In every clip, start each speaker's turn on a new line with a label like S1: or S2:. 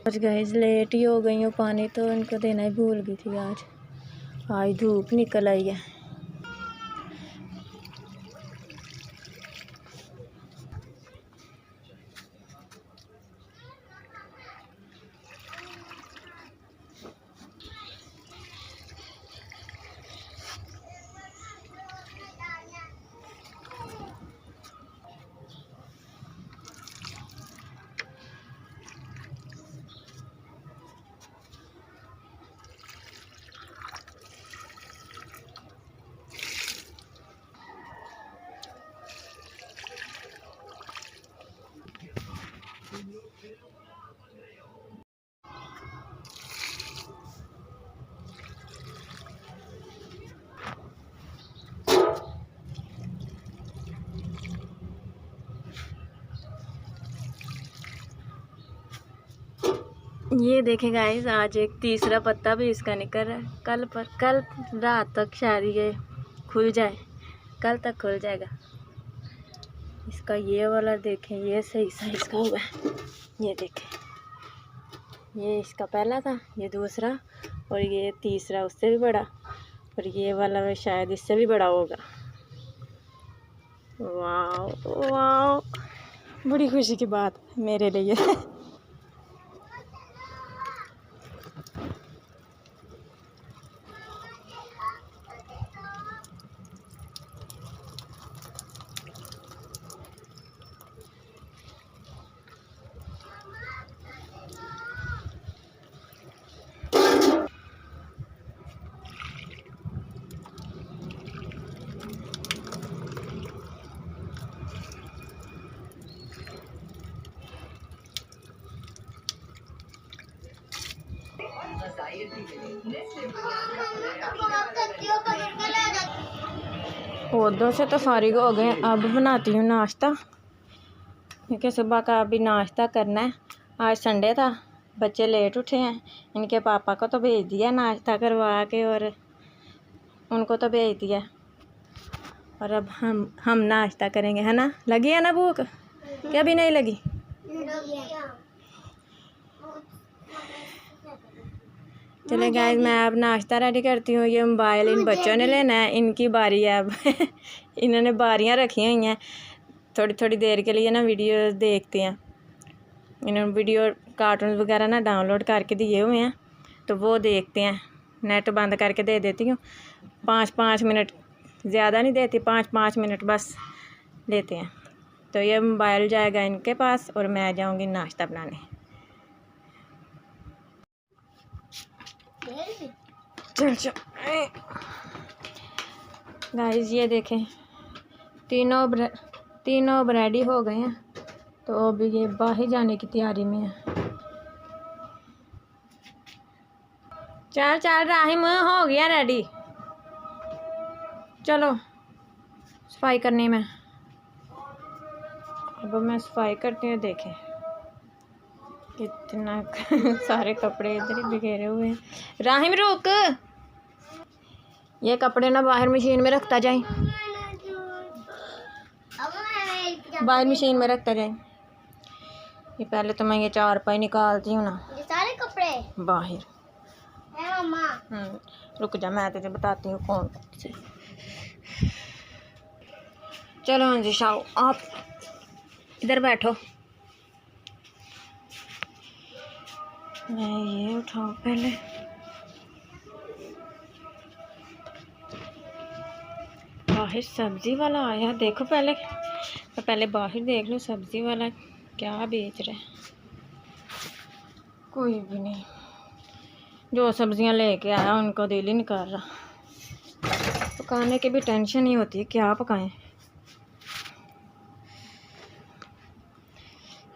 S1: आज guys let ही हो गई हूँ, पानी तो इनको देना ही भूल गई थी। आज धूप निकल आई है। ये देखें गाइस, आज एक तीसरा पत्ता भी इसका निकल रहा है। कल रात तक शायद ये खुल जाए, कल तक खुल जाएगा। इसका ये वाला देखें, ये सही साइज का हुआ है। ये देखें, ये इसका पहला था, ये दूसरा और ये तीसरा उससे भी बड़ा, और ये वाला शायद इससे भी बड़ा होगा। वाह वाह, बड़ी खुशी की बात मेरे लिए। पौधों से तो फारिग हो गए, अब बनाती हूँ नाश्ता, क्योंकि सुबह का अभी नाश्ता करना है। आज संडे था, बच्चे लेट उठे हैं, इनके पापा को तो भेज दिया नाश्ता करवा के, और उनको तो भेज दिया। और अब हम नाश्ता करेंगे, है ना? लगी है ना भूख? क्या भी नहीं लगी? चले गाइस, मैं अब नाश्ता रेडी करती हूँ। ये मोबाइल इन बच्चों ने लेना है, इनकी बारी है अब। इन्होंने बारियाँ रखी हुई हैं, थोड़ी थोड़ी देर के लिए ना वीडियो देखते हैं। इन्होंने वीडियो कार्टून वगैरह ना डाउनलोड करके दिए हुए हैं, तो वो देखते हैं। नेट बंद करके दे देती हूँ, 5-5 मिनट, ज़्यादा नहीं देती, 5-5 मिनट बस लेते हैं। तो ये मोबाइल जाएगा इनके पास और मैं जाऊँगी नाश्ता बनाने। चल गाइस, ये देखें, तीनों रेडी हो गए हैं, तो अभी ये बाहर जाने की तैयारी में है। चल राहिम, हो गया रेडी, चलो सफाई करने में। अब मैं सफाई करती हूँ। देखें कितना सारे कपड़े इधर ही बिखेरे हुए हैं। राहिम रुक, ये कपड़े ना बाहर मशीन में रखता जाए, बाहर मशीन में रखता जाए। ये पहले तो मैं ये चारपाई निकालती हूँ ना, ये सारे कपड़े बाहर है मम्मा। रुक जा, मैं तुझे बताती हूँ कौन से। चलो अंजिश आओ, आप इधर बैठो, मैं ये उठाऊँ पहले। बाहर सब्जी वाला आया, देखो पहले बाहर देख लो सब्जी वाला क्या बेच रहा है। कोई भी नहीं, जो सब्जियां लेके आया उनको दिल ही नहीं कर रहा। पकाने की भी टेंशन नहीं होती, क्या पकाएं।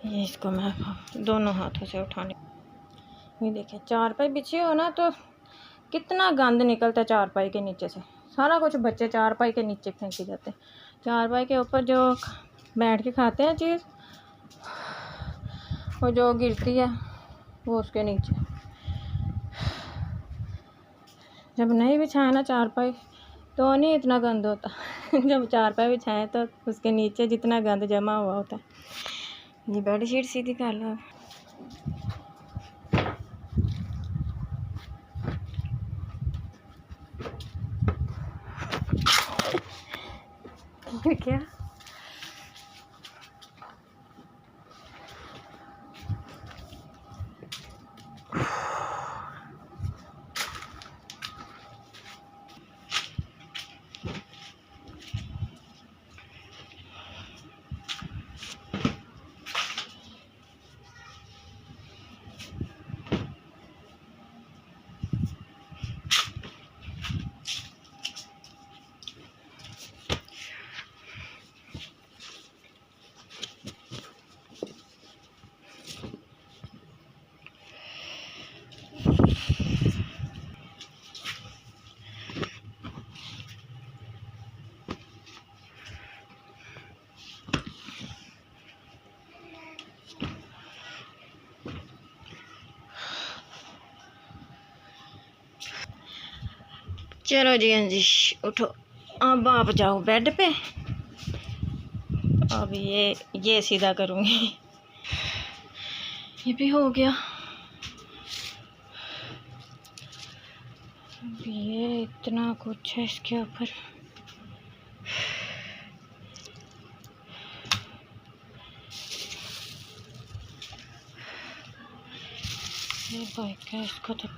S1: ये इसको मैं दोनों हाथों से उठाने। ये देखिए, चारपाई बिछी हो ना तो कितना गंद निकलता है चारपाई के नीचे से। सारा कुछ बच्चे चारपाई के नीचे फेंकी जाते हैं। चारपाई के ऊपर जो बैठ के खाते हैं चीज़, वो जो गिरती है वो उसके नीचे। जब नहीं बिछाए ना चारपाई तो नहीं इतना गंद होता। जब चारपाई बिछाए तो उसके नीचे जितना गंद जमा हुआ होता है। ये बेडशीट सीधी कर लो। क्या चलो जी हाँ जी, उठो अब आप जाओ बेड पे। अब ये सीधा करूँगी। ये भी हो गया। अब ये इतना कुछ है इसके ऊपर। ये बाइक है, इसको तो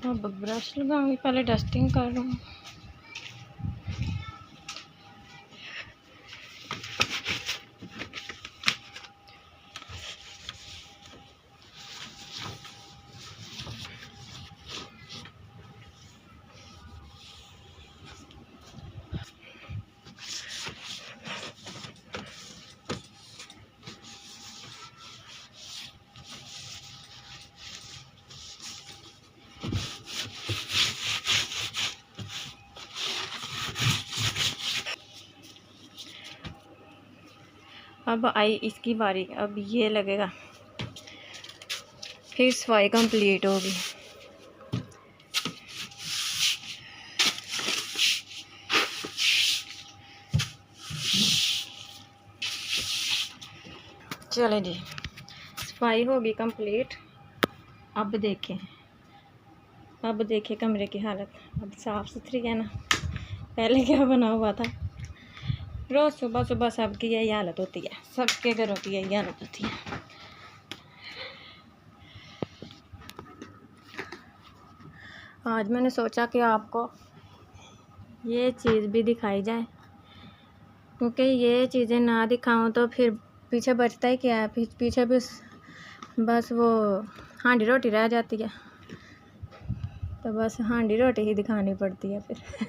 S1: अब ब्रश लगाऊंगी, पहले डस्टिंग कर लूँ। अब आई इसकी बारी। अब ये लगेगा, फिर सफाई कंप्लीट होगी। चले जी, सफाई होगी कंप्लीट। अब देखें कमरे की हालत। अब साफ़ सुथरी है ना, पहले क्या बना हुआ था। रोज़ सुबह सुबह सबकी यही हालत होती है, सबके घरों की यही हालत होती है। आज मैंने सोचा कि आपको ये चीज़ भी दिखाई जाए, क्योंकि ये चीज़ें ना दिखाऊं तो फिर पीछे बचता ही क्या है। पीछे भी बस वो हांडी रोटी रह जाती है, तो बस हांडी रोटी ही दिखानी पड़ती है फिर।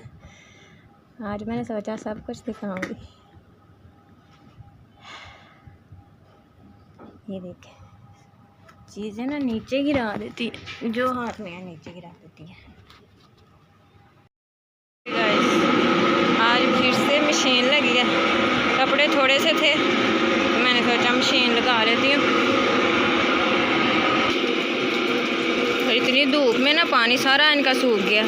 S1: आज मैंने सोचा सब कुछ दिखाऊंगी। ये देखें, चीज़ें ना नीचे गिरा देती है, जो हाथ में है नीचे गिरा देती है। आज फिर से मशीन लगी है। कपड़े थोड़े से थे तो मैंने सोचा मशीन लगा लेती हूँ। और इतनी धूप में ना पानी सारा इनका सूख गया,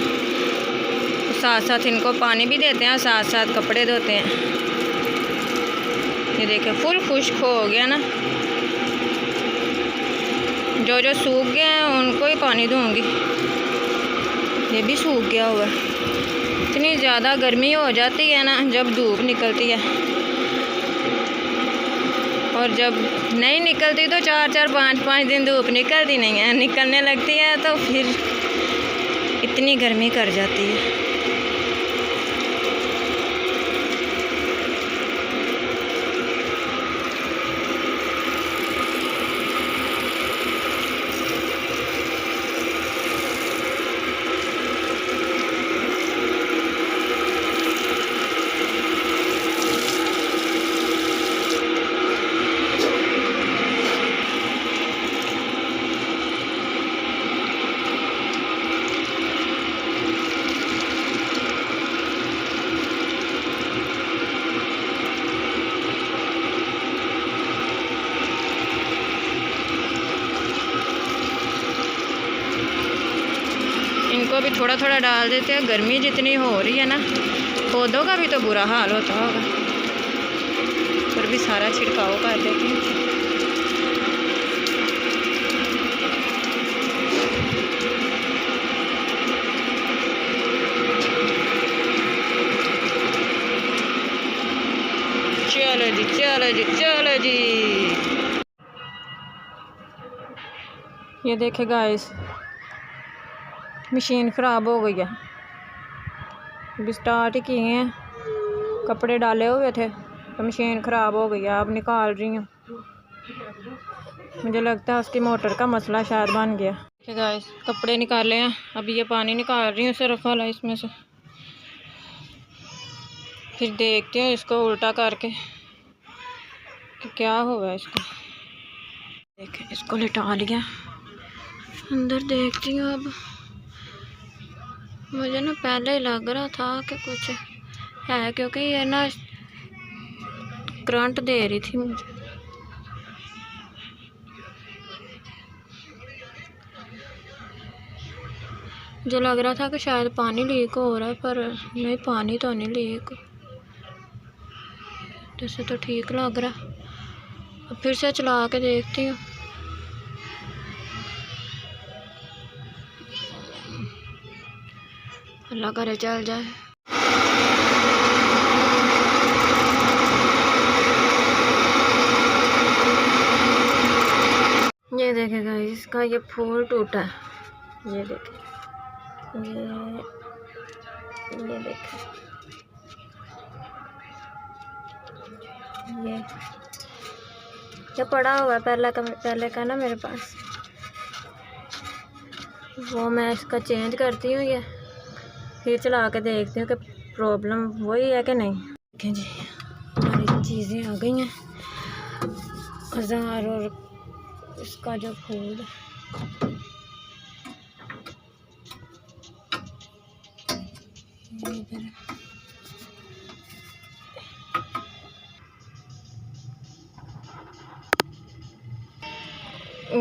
S1: साथ साथ इनको पानी भी देते हैं और साथ साथ कपड़े धोते हैं। ये देखिए फुल खुश्क हो गया ना, जो जो सूख गए हैं उनको ही पानी दूंगी। ये भी सूख गया हुआ। इतनी ज़्यादा गर्मी हो जाती है ना जब धूप निकलती है, और जब नहीं निकलती तो 4-4 5-5 दिन धूप निकलती नहीं है। निकलने लगती है तो फिर इतनी गर्मी कर जाती है। इसको भी थोड़ा थोड़ा डाल देते हैं। गर्मी जितनी हो रही है ना, पौधों का भी तो बुरा हाल होता होगा, पर भी सारा छिड़काव कर देते हैं। चलो जी चलो जी चलो जी। ये देखे गाइस, मशीन ख़राब हो गई है। अभी स्टार्ट ही किए हैं, कपड़े डाले हुए थे तो मशीन ख़राब हो गई है। अब निकाल रही हूँ। मुझे लगता है उसकी मोटर का मसला शायद बन गया। ठीक गाइस, कपड़े निकाले हैं, अभी ये पानी निकाल रही हूँ सर्फ वाला इसमें से। फिर देखती हूँ इसको उल्टा करके कि क्या होगा इसको। देखें, इसको लिटा लिया, अंदर देखती हूँ। अब मुझे ना पहले ही लग रहा था कि कुछ है, क्योंकि ये ना करंट दे रही थी मुझे। मुझे लग रहा था कि शायद पानी लीक हो रहा है, पर नहीं, पानी तो नहीं लीक, जैसे तो ठीक लग रहा। अब फिर से चला के देखती हूँ। अल्लाह करे चल जाए। ये देखेगा, इसका ये फूल टूटा है। ये देखे, ये देखे, ये पड़ा हुआ है पहले का ना मेरे पास। वो मैं इसका चेंज करती हूँ, ये फिर चला के देखती हूँ कि प्रॉब्लम वही है कि नहीं। देखें जी, हमारी चीज़ें आ गई हैं। हजार और इसका जो फूल इधर,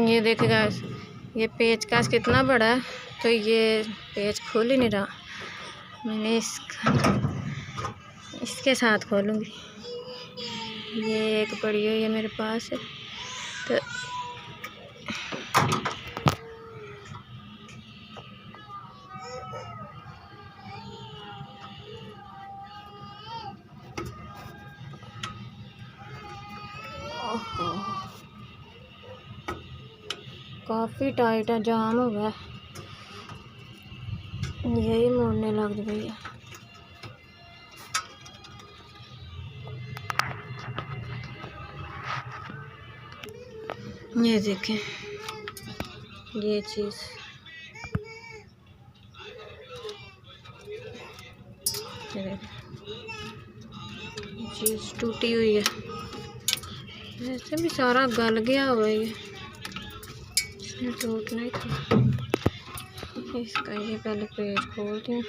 S1: ये देखेगा, ये पेचकस कितना बड़ा है, तो ये पेच खोल ही नहीं रहा। मैंने इसके साथ खोलूँगी। ये एक पड़ी हुई है मेरे पास है, तो काफ़ी टाइट है, जाम हो गया, यही मोड़ने लग गई है। ये देखें, ये चीज़ टूटी हुई है। वैसे भी सारा गल गया हुआ है, ये टूटना ही था। इसका ये पहले पेज खोलती हूँ।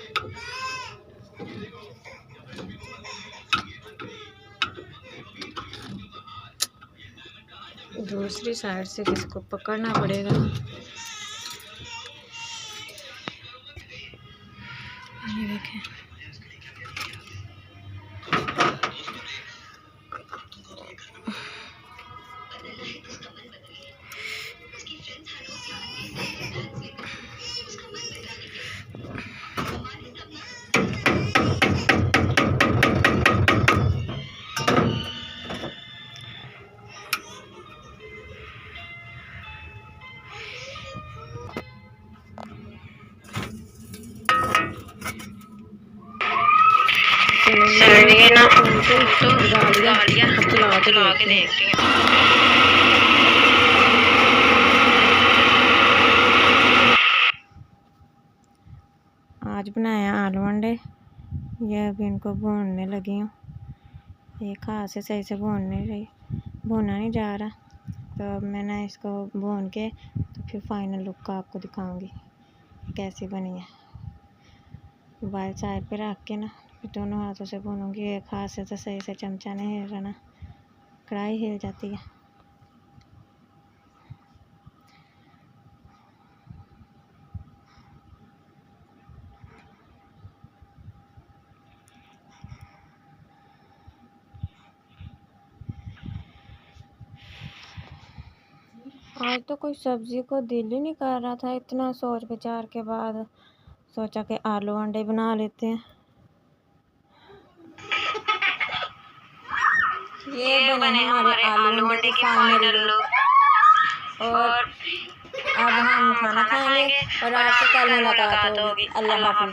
S1: दूसरी साइड से इसको पकड़ना पड़ेगा। ये देखें, ये ना तो डालिया चला के देखती हूँ। आज बनाया आलू अंडे। ये अभी इनको भूनने लगी हूँ। ये खास से सही से भूना नहीं जा रहा, तो अब मैंने इसको भून के तो फिर फाइनल लुक आपको दिखाऊंगी कैसी बनी है। मोबाइल साइड पे रख के ना फिर दोनों हाथों से भूनूंगी। एक हाथ से तो सही से चमचा नहीं हिल रहा ना, कढ़ाई हिल जाती है। आज तो कोई सब्जी को दिल ही नहीं कर रहा था, इतना सोच विचार के बाद सोचा कि आलू अंडे बना लेते हैं। ये बने हमारे आलू अंडे के फाइनल लुक। और अब हम खाना खाएंगे और आपसे कल मुलाकात होगी। अल्लाह हाफिज़।